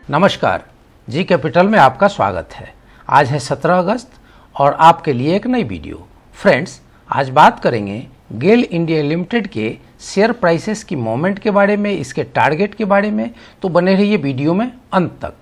नमस्कार, G capital में आपका स्वागत है। आज है 17 अगस्त और आपके लिए एक नई वीडियो। फ्रेंड्स, आज बात करेंगे गेल इंडिया लिमिटेड के शेयर प्राइसेस की मूवमेंट के बारे में, इसके टारगेट के बारे में, तो बने रहिए वीडियो में अंत तक।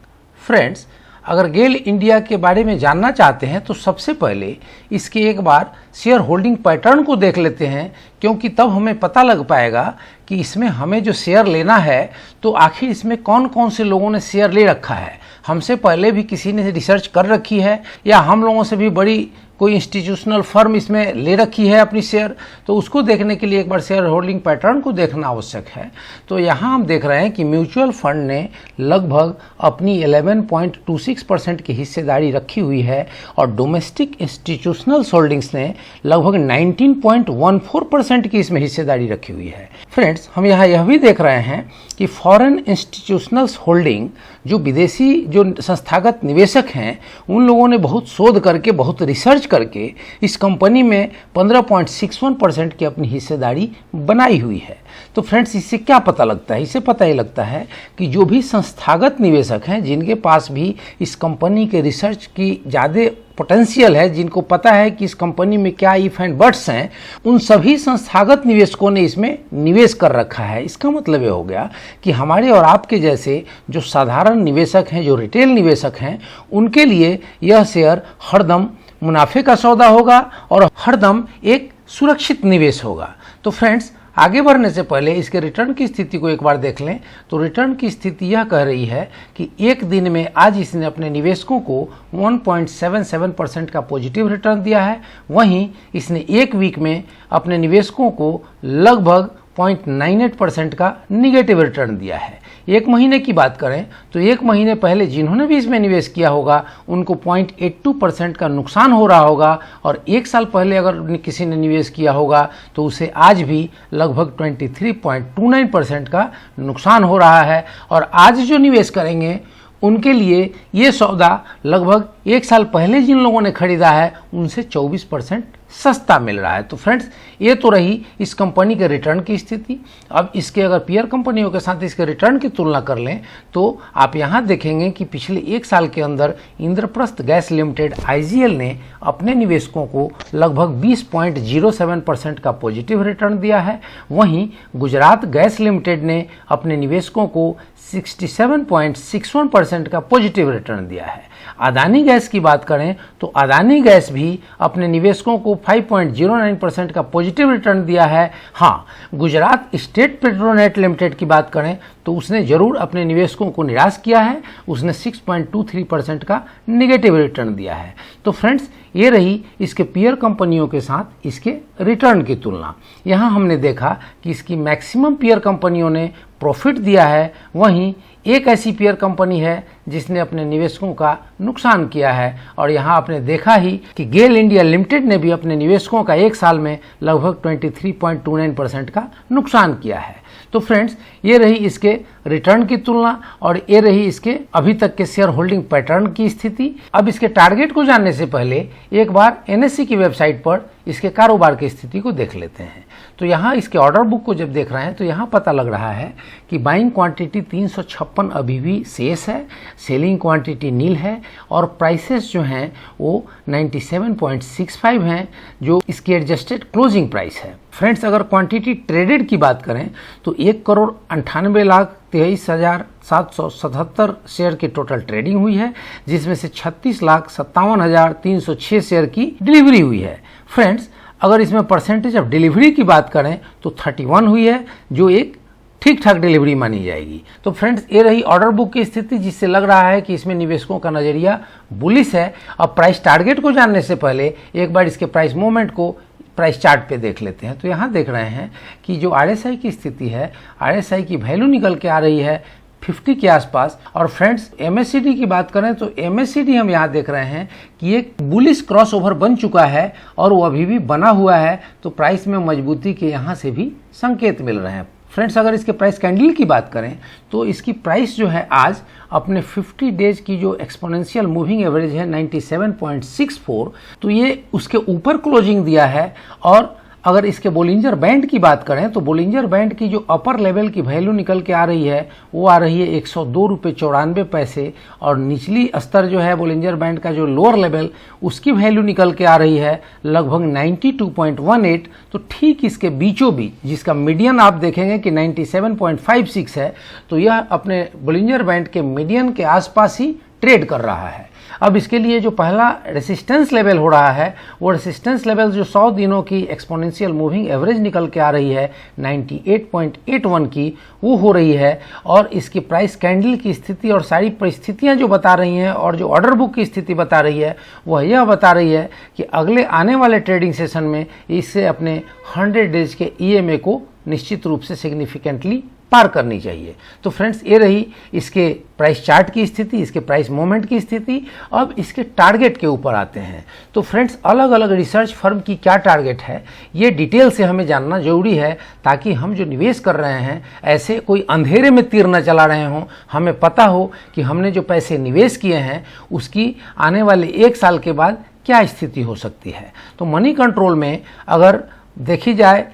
फ्रेंड्स, अगर गेल इंडिया के बारे में जानना चाहते हैं तो सबसे पहले इसके एक बार शेयर होल्डिंग पैटर्न को देख लेते हैं, क्योंकि तब हमें पता लग पाएगा कि इसमें हमें जो शेयर लेना है तो आखिर इसमें कौन कौन से लोगों ने शेयर ले रखा है। हमसे पहले भी किसी ने रिसर्च कर रखी है या हम लोगों से भी बड़ी कोई इंस्टीट्यूशनल फर्म इसमें ले रखी है अपनी शेयर, तो उसको देखने के लिए एक बार शेयर होल्डिंग पैटर्न को देखना आवश्यक है। तो यहाँ हम देख रहे हैं कि म्यूचुअल फंड ने लगभग अपनी 11.26% की हिस्सेदारी रखी हुई है और डोमेस्टिक इंस्टीट्यूशनल होल्डिंग्स ने लगभग 19.14% की इसमें हिस्सेदारी रखी हुई है। फ्रेंड्स, हम यहाँ यह भी देख रहे हैं कि फॉरेन इंस्टीट्यूशनल होल्डिंग, जो विदेशी जो संस्थागत निवेशक हैं, उन लोगों ने बहुत शोध करके, बहुत रिसर्च करके इस कंपनी में 15.61% की अपनी हिस्सेदारी बनाई हुई है। तो फ्रेंड्स, इससे क्या पता लगता है? इससे पता ही लगता है कि जो भी संस्थागत निवेशक हैं, जिनके पास भी इस कंपनी के रिसर्च की ज़्यादा पोटेंशियल है, जिनको पता है कि इस कंपनी में क्या इफ एंड बट्स हैं, उन सभी संस्थागत निवेशकों ने इसमें निवेश कर रखा है। इसका मतलब ये हो गया कि हमारे और आपके जैसे जो साधारण निवेशक हैं, जो रिटेल निवेशक हैं, उनके लिए यह शेयर हरदम मुनाफे का सौदा होगा और हरदम एक सुरक्षित निवेश होगा। तो फ्रेंड्स, आगे बढ़ने से पहले इसके रिटर्न की स्थिति को एक बार देख लें। तो रिटर्न की स्थिति यह कह रही है कि एक दिन में आज इसने अपने निवेशकों को 1.77% का पॉजिटिव रिटर्न दिया है। वहीं इसने एक वीक में अपने निवेशकों को लगभग 0.98% का निगेटिव रिटर्न दिया है। एक महीने की बात करें तो एक महीने पहले जिन्होंने भी इसमें निवेश किया होगा उनको 0.82% का नुकसान हो रहा होगा, और एक साल पहले अगर किसी ने निवेश किया होगा तो उसे आज भी लगभग 23.29% का नुकसान हो रहा है। और आज जो निवेश करेंगे उनके लिए ये सौदा लगभग एक साल पहले जिन लोगों ने खरीदा है उनसे 24% सस्ता मिल रहा है। तो फ्रेंड्स, ये तो रही इस कंपनी के रिटर्न की स्थिति। अब इसके अगर पीयर कंपनियों के साथ इसके रिटर्न की तुलना कर लें तो आप यहाँ देखेंगे कि पिछले एक साल के अंदर इंद्रप्रस्थ गैस लिमिटेड IGL ने अपने निवेशकों को लगभग 20.07% का पॉजिटिव रिटर्न दिया है। वहीं गुजरात गैस लिमिटेड ने अपने निवेशकों को 67.61% का पॉजिटिव रिटर्न दिया है। अदानी गैस की बात करें तो अदानी गैस भी अपने निवेशकों को 5.09% का पॉजिटिव रिटर्न दिया है। हाँ, गुजरात स्टेट पेट्रोनेट लिमिटेड की बात करें तो उसने जरूर अपने निवेशकों को निराश किया है, उसने 6.23% का निगेटिव रिटर्न दिया है। तो फ्रेंड्स, ये रही इसके पीयर कंपनियों के साथ इसके रिटर्न की तुलना। यहाँ हमने देखा कि इसकी मैक्सिमम पीयर कंपनियों ने प्रॉफिट दिया है, वहीं एक ऐसी पीयर कंपनी है जिसने अपने निवेशकों का नुकसान किया है। और यहाँ आपने देखा ही कि गेल इंडिया लिमिटेड ने भी अपने निवेशकों का एक साल में लगभग 23.29% का नुकसान किया है। तो फ्रेंड्स, ये रही इसके रिटर्न की तुलना और ये रही इसके अभी तक के शेयर होल्डिंग पैटर्न की स्थिति। अब इसके टारगेट को जानने से पहले एक बार NSE की वेबसाइट पर इसके कारोबार की स्थिति को देख लेते हैं। तो यहाँ इसके ऑर्डर बुक को जब देख रहे हैं तो यहाँ पता लग रहा है कि बाइंग क्वांटिटी 356 अभी भी शेष है, सेलिंग क्वांटिटी नील है और प्राइसेस जो हैं वो 97.65 हैं, जो इसकी एडजस्टेड क्लोजिंग प्राइस है। फ्रेंड्स, अगर क्वांटिटी ट्रेडेड की बात करें तो 1,98,23,777 शेयर की टोटल ट्रेडिंग हुई है, जिसमें से 36,57,306 शेयर की डिलीवरी हुई है। फ्रेंड्स, अगर इसमें परसेंटेज ऑफ डिलीवरी की बात करें तो 31 हुई है, जो एक ठीक ठाक डिलीवरी मानी जाएगी। तो फ्रेंड्स, ये रही ऑर्डर बुक की स्थिति, जिससे लग रहा है कि इसमें निवेशकों का नज़रिया बुलिश है। अब प्राइस टारगेट को जानने से पहले एक बार इसके प्राइस मूवमेंट को प्राइस चार्ट पे देख लेते हैं। तो यहाँ देख रहे हैं कि जो RSI की स्थिति है, RSI की वैल्यू निकल के आ रही है 50 के आसपास। और फ्रेंड्स, MACD की बात करें तो MACD हम यहाँ देख रहे हैं कि एक बुलिश क्रॉसओवर बन चुका है और वो अभी भी बना हुआ है। तो प्राइस में मजबूती के यहाँ से भी संकेत मिल रहे हैं। फ्रेंड्स, अगर इसके प्राइस कैंडल की बात करें तो इसकी प्राइस जो है आज अपने 50 डेज की जो एक्सपोनेंशियल मूविंग एवरेज है 97.64, तो ये उसके ऊपर क्लोजिंग दिया है। और अगर इसके बोलिंजर बैंड की बात करें तो बोलिंजर बैंड की जो अपर लेवल की वैल्यू निकल के आ रही है वो आ रही है 102 रुपये 94 पैसे, और निचली स्तर जो है बोलिंजर बैंड का जो लोअर लेवल उसकी वैल्यू निकल के आ रही है लगभग 92.18। तो ठीक इसके बीचों बीच जिसका मीडियन आप देखेंगे कि 97.56 है, तो यह अपने बोलिंजर बैंड के मीडियन के आसपास ही ट्रेड कर रहा है। अब इसके लिए जो पहला रेसिस्टेंस लेवल हो रहा है वो रेसिस्टेंस लेवल जो 100 दिनों की एक्सपोनेंशियल मूविंग एवरेज निकल के आ रही है 98.81 की, वो हो रही है। और इसकी प्राइस कैंडल की स्थिति और सारी परिस्थितियां जो बता रही हैं और जो ऑर्डर बुक की स्थिति बता रही है वह यह बता रही है कि अगले आने वाले ट्रेडिंग सेशन में इससे अपने 100 डेज के EMA को निश्चित रूप से सिग्निफिकेंटली पार करनी चाहिए। तो फ्रेंड्स, ये रही इसके प्राइस चार्ट की स्थिति, इसके प्राइस मूवमेंट की स्थिति। अब इसके टारगेट के ऊपर आते हैं। तो फ्रेंड्स, अलग अलग रिसर्च फर्म की क्या टारगेट है ये डिटेल से हमें जानना जरूरी है, ताकि हम जो निवेश कर रहे हैं ऐसे कोई अंधेरे में तीर न चला रहे हों। हमें पता हो कि हमने जो पैसे निवेश किए हैं उसकी आने वाले 1 साल के बाद क्या स्थिति हो सकती है। तो मनी कंट्रोल में अगर देखी जाए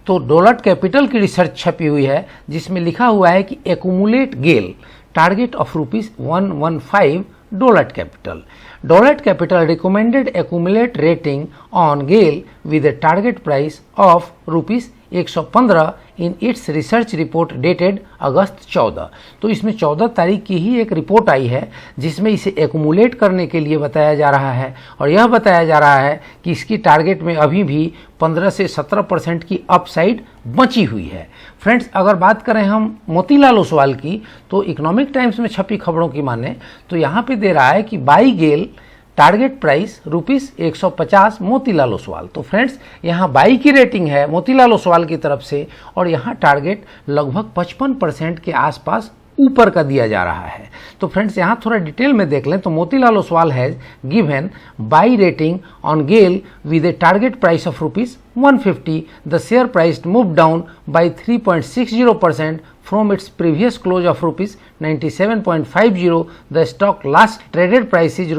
तो डोलट कैपिटल की रिसर्च छपी हुई है जिसमें लिखा हुआ है कि accumulate GAIL target of ₹115 Dolat Capital recommended accumulate rating on GAIL with a target price of ₹115 in its research report dated August 14। तो इसमें 14 तारीख की ही एक रिपोर्ट आई है जिसमें इसे एक्यूमुलेट करने के लिए बताया जा रहा है, और यह बताया जा रहा है कि इसकी टारगेट में अभी भी 15 से 17% की अपसाइड बची हुई है। फ्रेंड्स, अगर बात करें हम मोतीलाल ओसवाल की, तो इकोनॉमिक टाइम्स में छपी खबरों की माने तो यहाँ पे दे रहा है कि buy GAIL target price ₹150 Motilal Oswal. तो फ्रेंड्स, यहाँ बाई की रेटिंग है मोतीलाल ओसवाल की तरफ से, और यहाँ टारगेट लगभग 55% के आसपास ऊपर का दिया जा रहा है। तो फ्रेंड्स, यहाँ थोड़ा डिटेल में देख लें तो Motilal Oswal has given buy rating on GAIL with a target price of ₹150। The share price move down by 3.60% from its previous close of ₹97.50. the stock last traded price is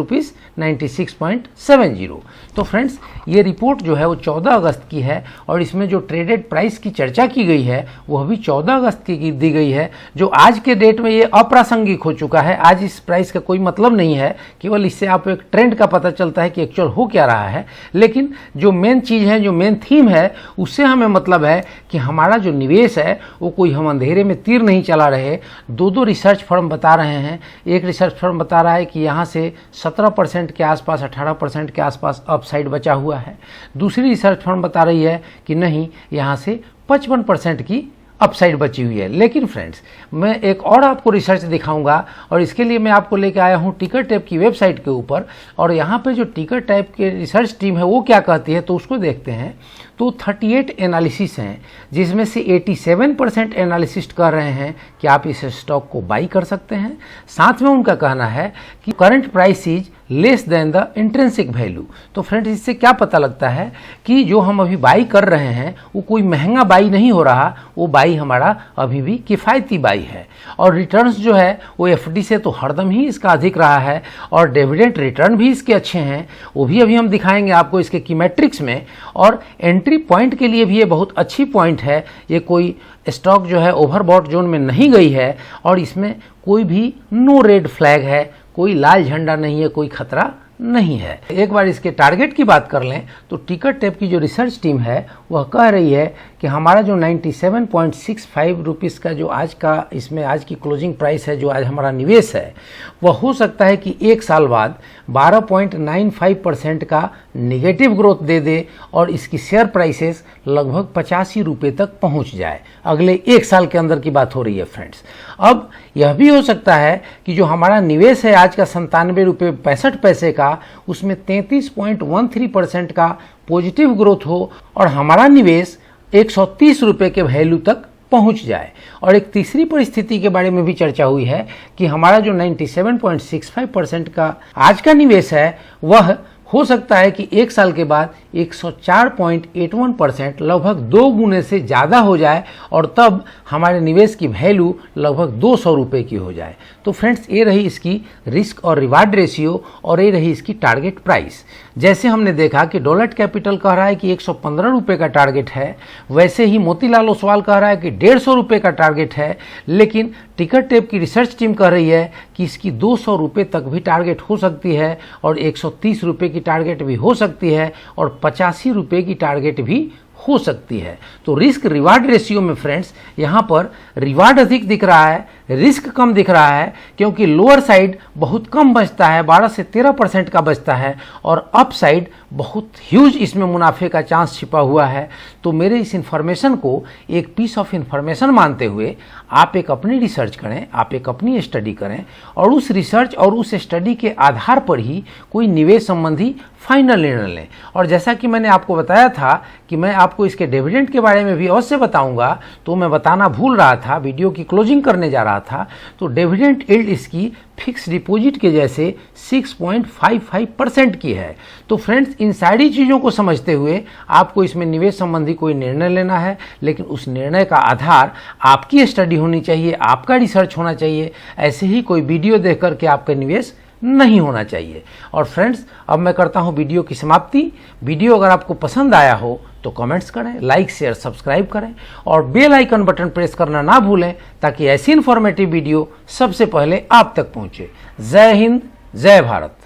₹96.70। तो फ्रेंड्स, ये रिपोर्ट जो है वो 14 अगस्त की है, और इसमें जो ट्रेडेड प्राइस की चर्चा की गई है वह भी 14 अगस्त की दी गई है, जो आज के डेट में ये अप्रासंगिक हो चुका है। आज इस प्राइस का कोई मतलब नहीं है, केवल इससे आपको एक ट्रेंड का पता चलता है कि एक्चुअल हो क्या रहा है। लेकिन जो मेन चीज़ है, जो मेन थीम है, उससे हमें मतलब है कि हमारा जो निवेश है वो कोई हम अंधेरे में तीर नहीं चला रहे। दो रिसर्च फर्म बता रहे हैं। एक रिसर्च फर्म बता रहा है कि यहाँ से 17% के आसपास 18% के आसपास अपसाइड बचा हुआ है। दूसरी रिसर्च फर्म बता रही है कि नहीं, यहाँ से 55% की अपसाइड बची हुई है। लेकिन फ्रेंड्स, मैं एक और आपको रिसर्च दिखाऊंगा, और इसके लिए मैं आपको लेके आया हूँ टिकर टैप की वेबसाइट के ऊपर, और यहाँ पे जो टिकर टैप के रिसर्च टीम है वो क्या कहती है तो उसको देखते हैं। तो 38 एनालिसिस हैं, जिसमें से 87% एनालिसिस्ट कह रहे हैं कि आप इस स्टॉक को बाई कर सकते हैं। साथ में उनका कहना है कि current price is less than the intrinsic value. तो फ्रेंड्स, इससे क्या पता लगता है कि जो हम अभी बाई कर रहे हैं वो कोई महंगा बाई नहीं हो रहा, वो बाई हमारा अभी भी किफ़ायती बाई है। और रिटर्न्स जो है वो एफडी से तो हरदम ही इसका अधिक रहा है, और डिविडेंड रिटर्न भी इसके अच्छे हैं, वो भी अभी हम दिखाएंगे आपको इसके की मैट्रिक्स में। और एंट्री पॉइंट के लिए भी ये बहुत अच्छी पॉइंट है। ये कोई स्टॉक जो है ओवरबॉट जोन में नहीं गई है, और इसमें कोई भी नो रेड फ्लैग है, कोई लाल झंडा नहीं है, कोई खतरा नहीं है। एक बार इसके टारगेट की बात कर लें तो टिकर टैप की जो रिसर्च टीम है वह कह रही है कि हमारा जो 97.65 रुपीज़ का जो आज का इसमें आज की क्लोजिंग प्राइस है, जो आज हमारा निवेश है, वह हो सकता है कि 1 साल बाद 12.95% का निगेटिव ग्रोथ दे दे, और इसकी शेयर प्राइसेस लगभग 85 रुपये तक पहुंच जाए। अगले 1 साल के अंदर की बात हो रही है फ्रेंड्स। अब यह भी हो सकता है कि जो हमारा निवेश है आज का 97 रुपये 65 पैसे का, उसमें 33.13% का पॉजिटिव ग्रोथ हो, और हमारा निवेश 130 रुपये के वैल्यू तक पहुंच जाए। और एक तीसरी परिस्थिति के बारे में भी चर्चा हुई है कि हमारा जो 97.65% का आज का निवेश है वह हो सकता है कि एक साल के बाद 104.81% लगभग 2 गुने से ज़्यादा हो जाए और तब हमारे निवेश की वैल्यू लगभग 200 रुपये की हो जाए। तो फ्रेंड्स, ये रही इसकी रिस्क और रिवार्ड रेशियो और ये रही इसकी टारगेट प्राइस। जैसे हमने देखा कि डोलट कैपिटल कह रहा है कि 115 रुपये का टारगेट है, वैसे ही मोतीलाल ओसवाल कह रहा है कि 150 रुपये का टारगेट है, लेकिन टिकट टेप की रिसर्च टीम कह रही है कि इसकी 200 रुपये तक भी टारगेट हो सकती है और 130 रुपये की टारगेट भी हो सकती है और 85 रुपये की टारगेट भी हो सकती है। तो रिस्क रिवार्ड रेशियो में फ्रेंड्स यहाँ पर रिवार्ड अधिक दिख रहा है, रिस्क कम दिख रहा है, क्योंकि लोअर साइड बहुत कम बचता है, 12 से 13% का बचता है और अप साइड बहुत ह्यूज इसमें मुनाफे का चांस छिपा हुआ है। तो मेरे इस इन्फॉर्मेशन को एक पीस ऑफ इन्फॉर्मेशन मानते हुए आप एक अपनी रिसर्च करें, आप एक अपनी स्टडी करें और उस रिसर्च और उस स्टडी के आधार पर ही कोई निवेश संबंधी फाइनल निर्णय लें। और जैसा कि मैंने आपको बताया था कि मैं आपको इसके डिविडेंड के बारे में भी अवश्य बताऊंगा, तो मैं बताना भूल रहा था, वीडियो की क्लोजिंग करने जा रहा था। तो डिविडेंड यील्ड इसकी फिक्स डिपॉजिट के जैसे 6.55% की है। तो फ्रेंड्स, इन सारी चीज़ों को समझते हुए आपको इसमें निवेश संबंधी कोई निर्णय लेना है, लेकिन उस निर्णय का आधार आपकी स्टडी होनी चाहिए, आपका रिसर्च होना चाहिए। ऐसे ही कोई वीडियो देख करके आपका निवेश नहीं होना चाहिए। और फ्रेंड्स, अब मैं करता हूं वीडियो की समाप्ति। वीडियो अगर आपको पसंद आया हो तो कमेंट्स करें, लाइक शेयर सब्सक्राइब करें और बेल आइकन बटन प्रेस करना ना भूलें, ताकि ऐसी इन्फॉर्मेटिव वीडियो सबसे पहले आप तक पहुंचे। जय हिंद, जय भारत।